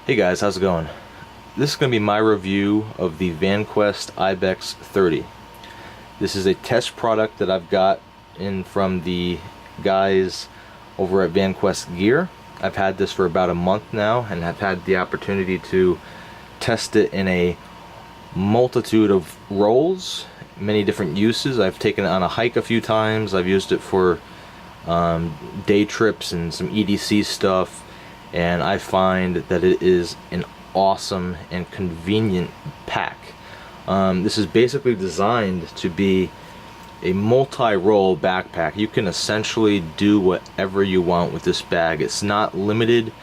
Hey guys, how's it going? This is going to be my review of the Vanquest IBEX 30. This is a test product that I've got in from the guys over at Vanquest Gear. I've had this for about a month now and have had the opportunity to test it in a multitude of roles, many different uses. I've taken it on a hike a few times. I've used it for day trips and some EDC stuff, and I find that it is an awesome and convenient pack. This is basically designed to be a multi-role backpack. You can essentially do whatever you want with this bag. It's not limited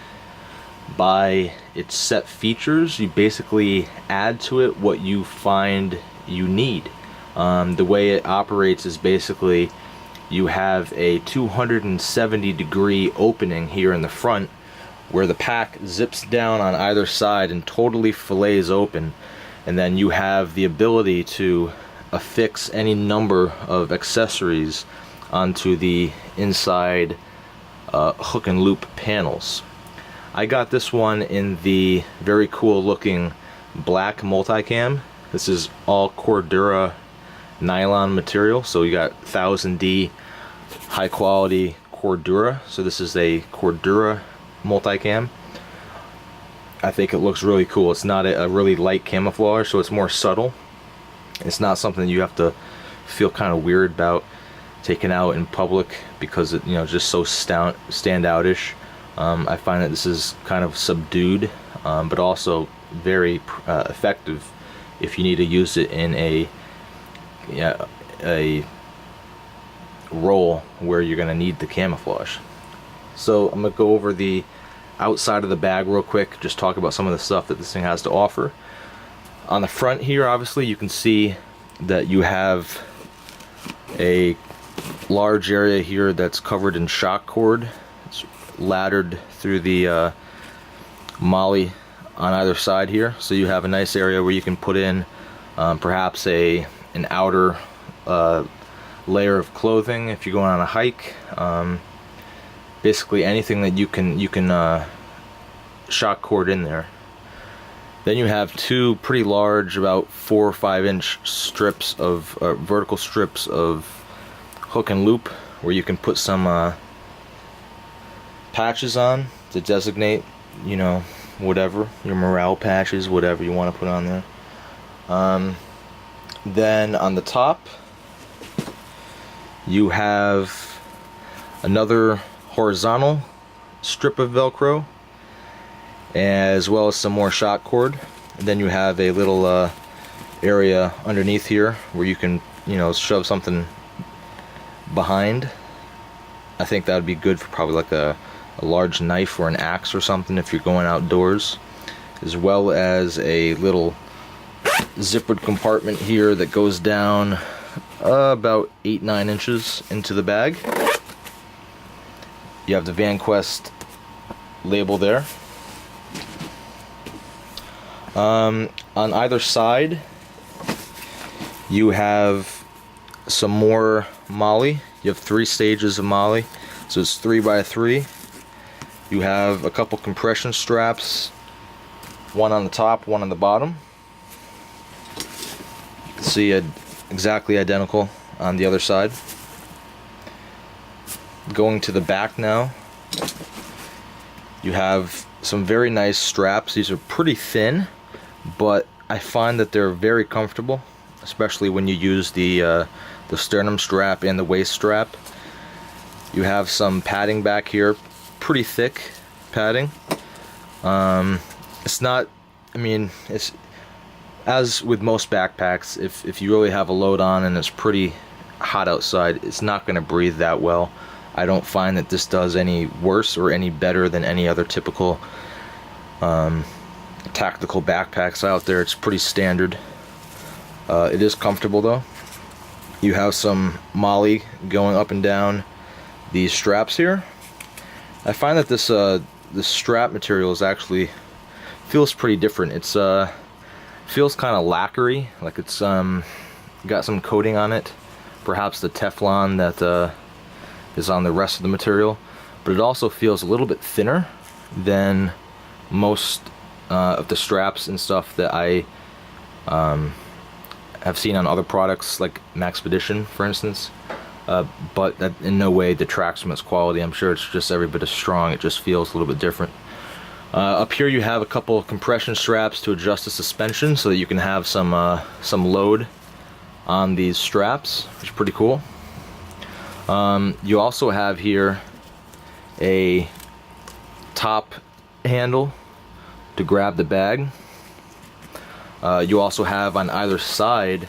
by its set features. You basically add to it what you find you need. The way it operates is basically you have a 270-degree opening here in the front where the pack zips down on either side and totally fillets open, and then you have the ability to affix any number of accessories onto the inside hook and loop panels. I got this one in the very cool looking black multicam. This is all Cordura nylon material, so you got 1000D high quality Cordura. So this is a Cordura multicam. I think it looks really cool. It's not a really light camouflage, so it's more subtle. It's not something you have to feel kind of weird about taking out in public because it, just so standoutish. I find that this is kind of subdued, but also very effective if you need to use it in a role where you're going to need the camouflage. So I'm going to go over the outside of the bag real quick, just talk about some of the stuff that this thing has to offer. On the front here, obviously, you can see that you have a large area here that's covered in shock cord. It's laddered through the MOLLE on either side here, so you have a nice area where you can put in perhaps an outer layer of clothing if you're going on a hike. Basically anything that you can shock cord in there. Then you have two pretty large, about 4 or 5 inch strips of vertical strips of hook and loop where you can put some patches on to designate, whatever, your morale patches, whatever you want to put on there. Then on the top you have another horizontal strip of Velcro, as well as some more shock cord. And then you have a little area underneath here where you can shove something behind. I think that would be good for probably like a large knife or an axe or something if you're going outdoors, as well as a little zippered compartment here that goes down about 8-9 inches into the bag. You have the Vanquest label there. On either side you have some more MOLLE. You have 3 stages of MOLLE, so it's 3x3. You have a couple compression straps, one on the top, one on the bottom. You can see it exactly identical on the other side. Going to the back now, you have some very nice straps. These are pretty thin, but I find that they're very comfortable, especially when you use the sternum strap and the waist strap. You have some padding back here, pretty thick padding. It's not, it's as with most backpacks, if you really have a load on and it's pretty hot outside, it's not going to breathe that well. I don't find that this does any worse or any better than any other typical tactical backpacks out there. It's pretty standard. It is comfortable though. You have some MOLLE going up and down these straps here. I find that this strap material is actually feels pretty different. It's feels kind of lacquery, like it's got some coating on it, perhaps the Teflon that is on the rest of the material, but it also feels a little bit thinner than most of the straps and stuff that I have seen on other products like Maxpedition, for instance, but that in no way detracts from its quality. I'm sure it's just every bit as strong. It just feels a little bit different. Up here you have a couple of compression straps to adjust the suspension so that you can have some load on these straps, which is pretty cool. You also have here a top handle to grab the bag. You also have on either side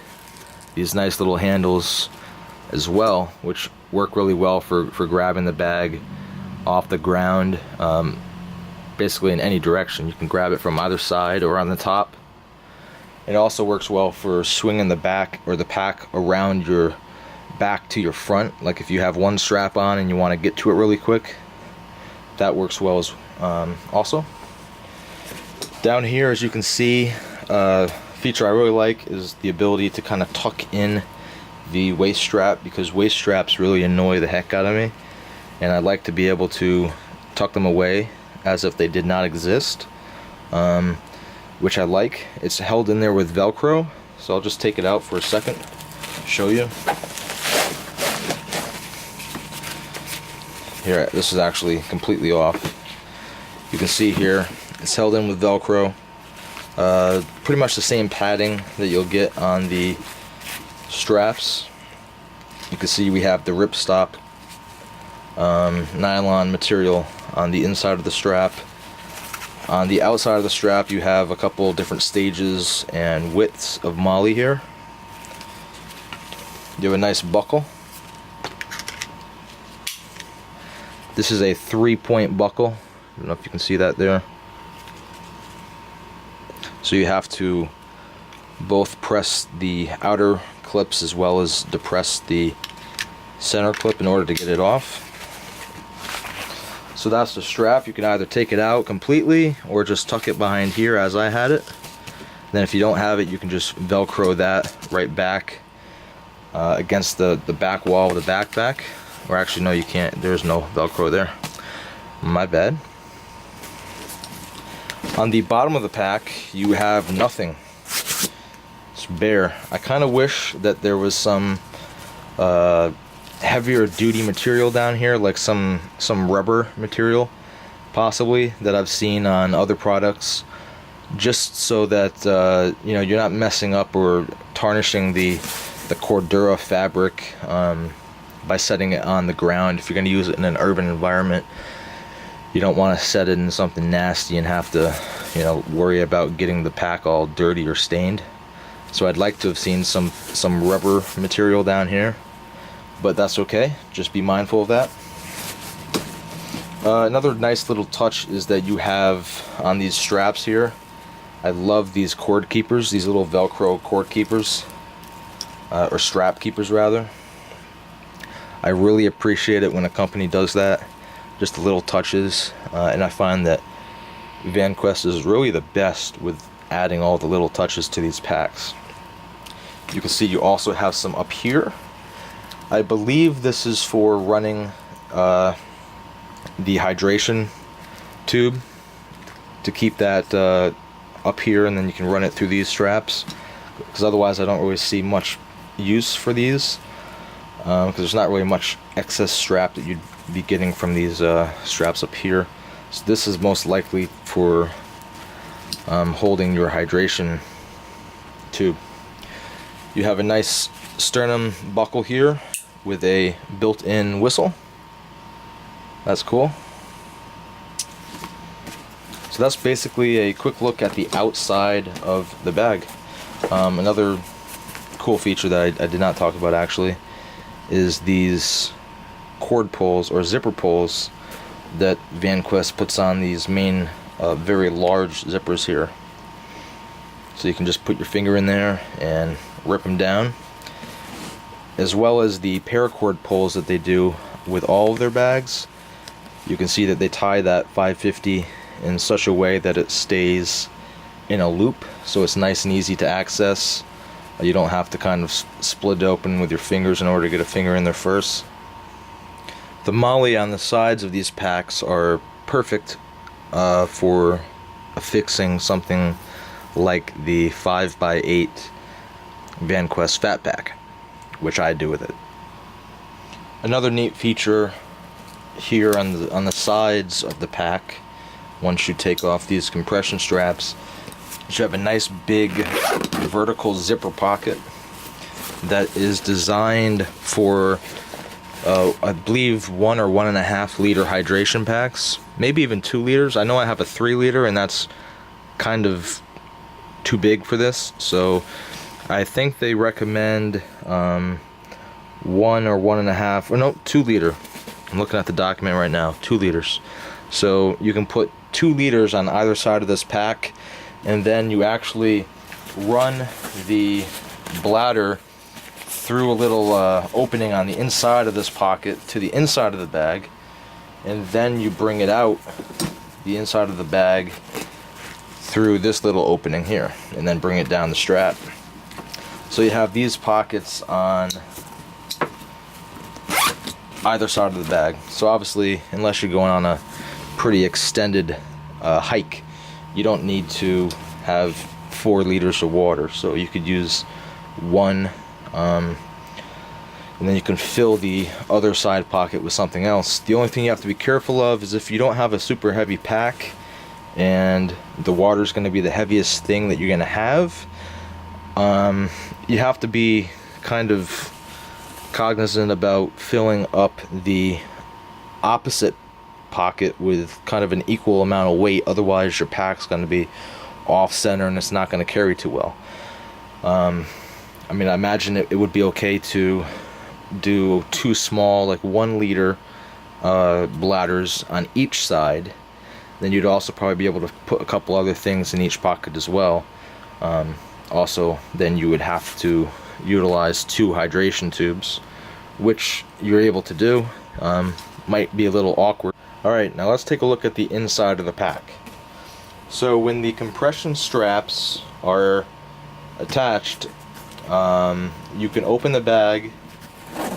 these nice little handles as well, which work really well for grabbing the bag off the ground, basically in any direction. You can grab it from either side or on the top. It also works well for swinging the back or the pack around your back to your front. Like if you have one strap on and you want to get to it really quick, that works well as also. Down here, as you can see, feature I really like is the ability to kind of tuck in the waist strap, because waist straps really annoy the heck out of me, and I like to be able to tuck them away as if they did not exist, which I like. It's held in there with Velcro, so I'll just take it out for a second, show you. Here, this is actually completely off. You can see here, it's held in with Velcro. Pretty much the same padding that you'll get on the straps. You can see we have the ripstop nylon material on the inside of the strap. On the outside of the strap you have a couple different stages and widths of MOLLE here. You have a nice buckle. This is a 3-point buckle. I don't know if you can see that there. So you have to both press the outer clips as well as depress the center clip in order to get it off. So that's the strap. You can either take it out completely or just tuck it behind here as I had it. Then if you don't have it, you can just Velcro that right back against the back wall of the backpack. Or actually, no, you can't. There's no Velcro there. My bad. On the bottom of the pack, you have nothing. It's bare. I kind of wish that there was some heavier duty material down here, like some rubber material, possibly, that I've seen on other products, just so that you know, you're not messing up or tarnishing the Cordura fabric by setting it on the ground. If you're going to use it in an urban environment, you don't want to set it in something nasty and have to, you know, worry about getting the pack all dirty or stained. So I'd like to have seen some rubber material down here, but that's okay. Just be mindful of that. Another nice little touch is that you have on these straps here, I love these cord keepers, these little Velcro cord keepers, or strap keepers rather. I really appreciate it when a company does that. Just the little touches, and I find that Vanquest is really the best with adding all the little touches to these packs. You can see you also have some up here. I believe this is for running the hydration tube, to keep that up here, and then you can run it through these straps, because otherwise I don't really see much use for these, because there's not really much excess strap that you'd be getting from these straps up here. So this is most likely for holding your hydration tube. You have a nice sternum buckle here with a built-in whistle. That's cool. So that's basically a quick look at the outside of the bag. Another cool feature that I did not talk about actually is these cord pulls or zipper pulls that Vanquest puts on these main very large zippers here. So you can just put your finger in there and rip them down, as well as the paracord pulls that they do with all of their bags. You can see that they tie that 550 in such a way that it stays in a loop, so it's nice and easy to access. You don't have to kind of split it open with your fingers in order to get a finger in there first. The MOLLE on the sides of these packs are perfect for affixing something like the 5x8 Vanquest Fat Pack, which I do with it. Another neat feature here on the sides of the pack, once you take off these compression straps, you have a nice big vertical zipper pocket that is designed for I believe 1 or 1.5 liter hydration packs, maybe even 2 liters. I know I have a 3 liter and that's kind of too big for this, so I think they recommend 1 or 1.5, or no, 2 liter. I'm looking at the document right now, 2 liters. So you can put 2 liters on either side of this pack, and then you actually run the bladder through a little opening on the inside of this pocket to the inside of the bag, and then you bring it out the inside of the bag through this little opening here, and then bring it down the strap. So you have these pockets on either side of the bag. So obviously, unless you're going on a pretty extended hike, you don't need to have 4 liters of water, so you could use 1, and then you can fill the other side pocket with something else. The only thing you have to be careful of is if you don't have a super heavy pack and the water is going to be the heaviest thing that you're going to have, you have to be kind of cognizant about filling up the opposite pocket with kind of an equal amount of weight. Otherwise your pack's going to be off center and it's not going to carry too well. I mean, I imagine it would be okay to do 2 small, like 1 liter bladders on each side. Then you'd also probably be able to put a couple other things in each pocket as well. Also, then you would have to utilize 2 hydration tubes, which you're able to do. Might be a little awkward. Alright, now let's take a look at the inside of the pack. So when the compression straps are attached, you can open the bag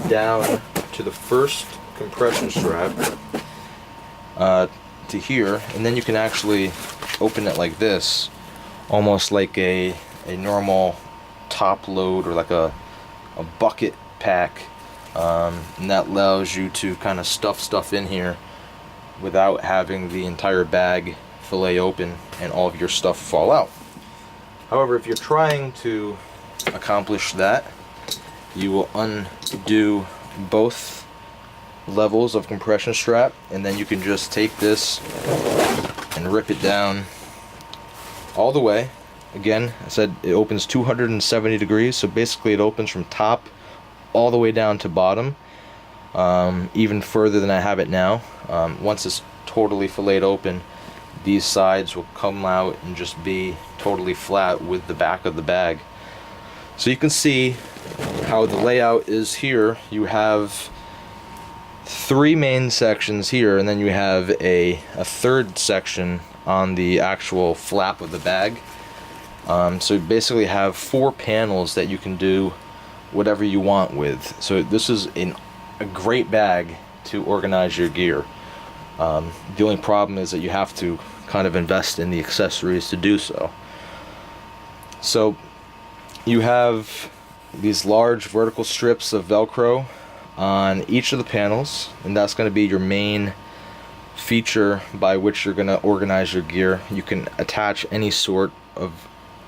down to the first compression strap to here, and then you can actually open it like this, almost like a normal top load or like a bucket pack, and that allows you to kind of stuff stuff in here without having the entire bag fillet open and all of your stuff fall out. However, if you're trying to accomplish that, you will undo both levels of compression strap, and then you can just take this and rip it down all the way. Again, I said it opens 270 degrees, so basically it opens from top all the way down to bottom, even further than I have it now. Once it's totally filleted open, these sides will come out and just be totally flat with the back of the bag. So you can see how the layout is here. You have 3 main sections here, and then you have a third section on the actual flap of the bag. So you basically have 4 panels that you can do whatever you want with. So this is a great bag to organize your gear. The only problem is that you have to kind of invest in the accessories to do so. So you have these large vertical strips of Velcro on each of the panels, and that's going to be your main feature by which you're going to organize your gear. You can attach any sort of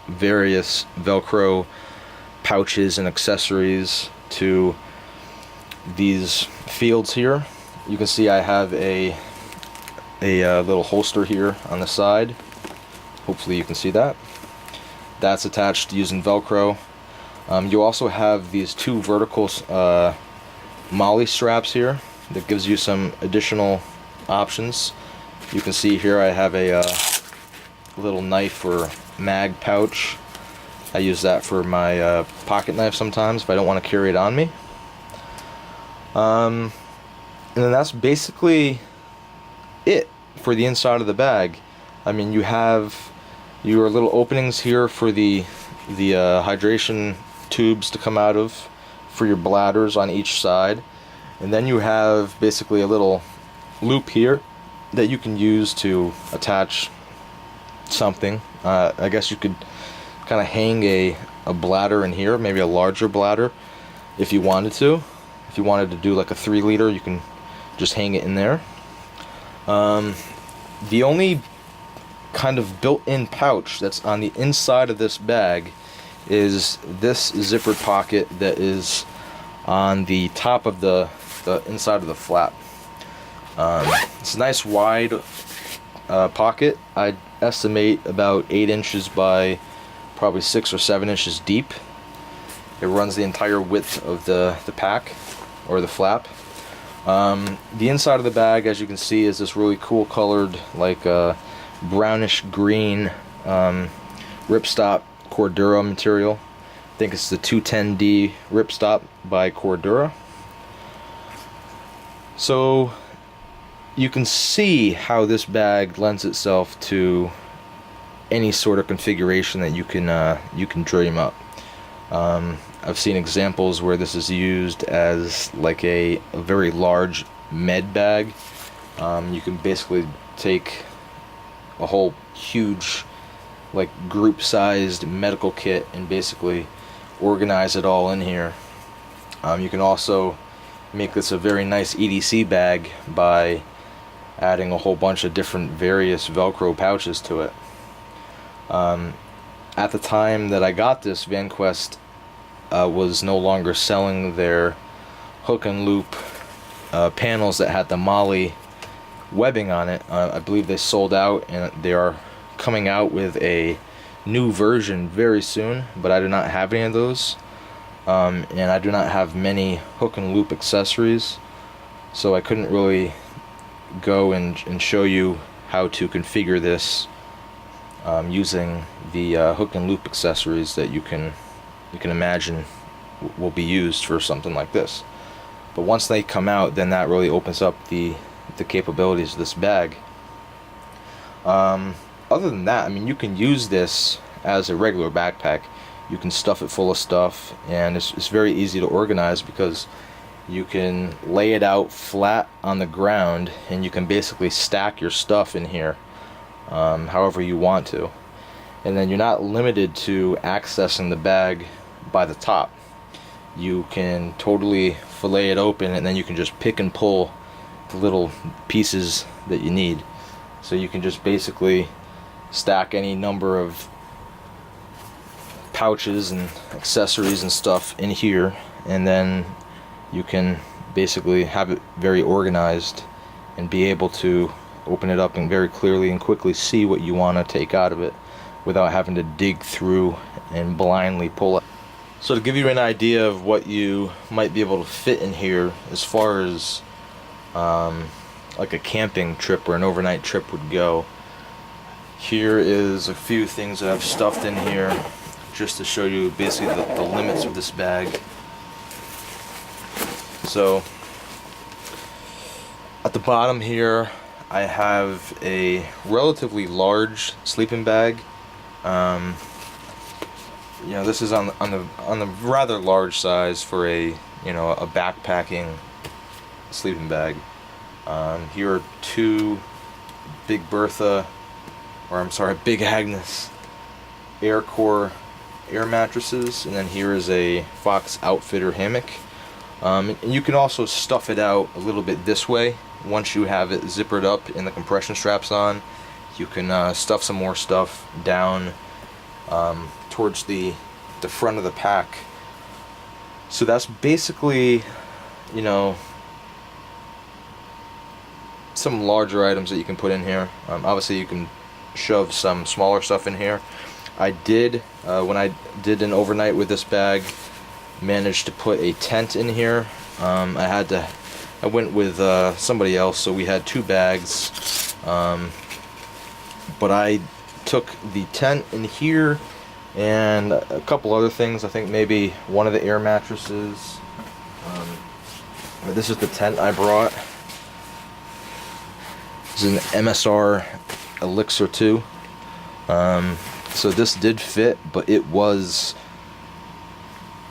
various Velcro pouches and accessories to these fields here. You can see I have a little holster here on the side. Hopefully you can see that. That's attached using Velcro. You also have these 2 vertical molly straps here that gives you some additional options. You can see here I have a little knife or mag pouch. I use that for my pocket knife sometimes if I don't want to carry it on me. And then that's basically it for the inside of the bag. I mean, you have your little openings here for the hydration tubes to come out of for your bladders on each side, and then you have basically a little loop here that you can use to attach something. I guess you could kind of hang a bladder in here, maybe a larger bladder if you wanted to. If you wanted to do like a 3 liter, you can just hang it in there. The only kind of built-in pouch that's on the inside of this bag is this zippered pocket that is on the top of the inside of the flap. It's a nice wide pocket. I'd estimate about 8 inches by probably 6 or 7 inches deep. It runs the entire width of the pack or the flap. The inside of the bag, as you can see, is this really cool colored, like brownish green ripstop Cordura material. I think it's the 210D ripstop by Cordura. So you can see how this bag lends itself to any sort of configuration that you can dream up. I've seen examples where this is used as like a very large med bag. You can basically take a whole huge, like, group-sized medical kit and basically organize it all in here. You can also make this a very nice EDC bag by adding a whole bunch of different various Velcro pouches to it. At the time that I got this, Vanquest was no longer selling their hook and loop panels that had the Molly webbing on it. I believe they sold out, and they are coming out with a new version very soon, but I do not have any of those. And I do not have many hook and loop accessories, so I couldn't really go and show you how to configure this using the hook and loop accessories that you can imagine will be used for something like this. But once they come out, then that really opens up the capabilities of this bag. Other than that, I mean, you can use this as a regular backpack. You can stuff it full of stuff, and it's very easy to organize because you can lay it out flat on the ground, and you can basically stack your stuff in here however you want to. And then you're not limited to accessing the bag by the top. You can totally fillet it open, and then you can just pick and pull the little pieces that you need. So you can just basically stack any number of pouches and accessories and stuff in here, and then you can basically have it very organized and be able to open it up and very clearly and quickly see what you want to take out of it without having to dig through and blindly pull it. So to give you an idea of what you might be able to fit in here as far as like a camping trip or an overnight trip would go, here is a few things that I've stuffed in here just to show you basically the limits of this bag. So at the bottom here I have a relatively large sleeping bag. You know, this is on the rather large size for a a backpacking sleeping bag. Here are two Big Agnes Aircore air mattresses, and then here is a Fox Outfitter hammock. And you can also stuff it out a little bit this way. Once you have it zippered up and the compression straps on, you can stuff some more stuff down towards the front of the pack. So that's basically, some larger items that you can put in here. Obviously you can shove some smaller stuff in here. I did, when I did an overnight with this bag, managed to put a tent in here. I went with somebody else, so we had two bags, but I took the tent in here and a couple other things. I think maybe one of the air mattresses. This is the tent I brought. This is an MSR Elixir 2. So this did fit, but it was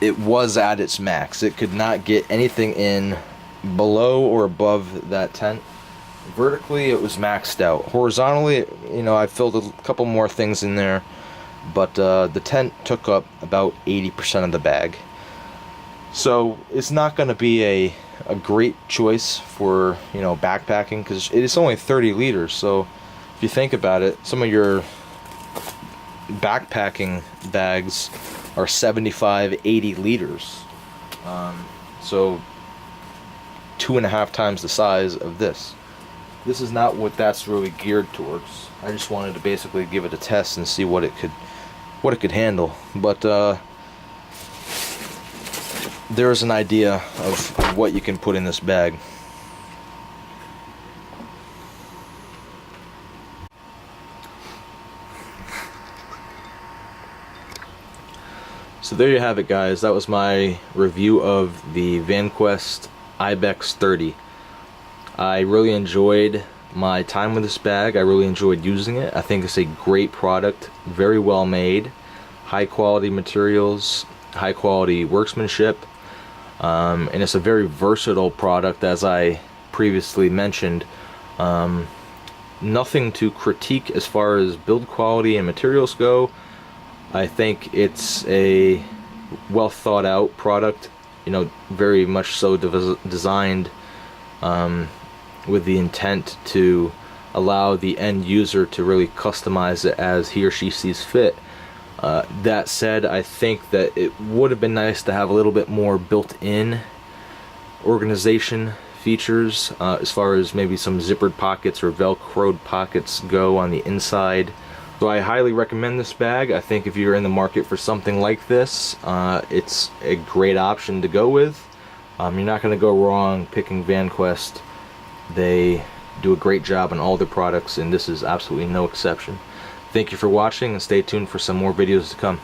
at its max. It could not get anything in below or above that tent. Vertically, it was maxed out. Horizontally, you know, I filled a couple more things in there, but the tent took up about 80% of the bag. So it's not going to be a great choice for, you know, backpacking, because it's only 30 liters. So if you think about it, some of your backpacking bags are 75, 80 liters. So 2.5 times the size of this. This is not what that's really geared towards. I just wanted to basically give it a test and see what it could handle. But there's an idea of what you can put in this bag. So there you have it, guys. That was my review of the Vanquest IBEX 30. I really enjoyed my time with this bag. I really enjoyed using it. I think it's a great product, very well made, high quality materials, high quality workmanship, and it's a very versatile product, as I previously mentioned. Nothing to critique as far as build quality and materials go. I think it's a well thought out product, you know, very much so designed with the intent to allow the end user to really customize it as he or she sees fit. That said, I think that it would have been nice to have a little bit more built-in organization features, as far as maybe some zippered pockets or velcroed pockets go on the inside. So I highly recommend this bag. I think if you're in the market for something like this, it's a great option to go with. You're not going to go wrong picking Vanquest. They do a great job on all their products, and this is absolutely no exception. Thank you for watching, and stay tuned for some more videos to come.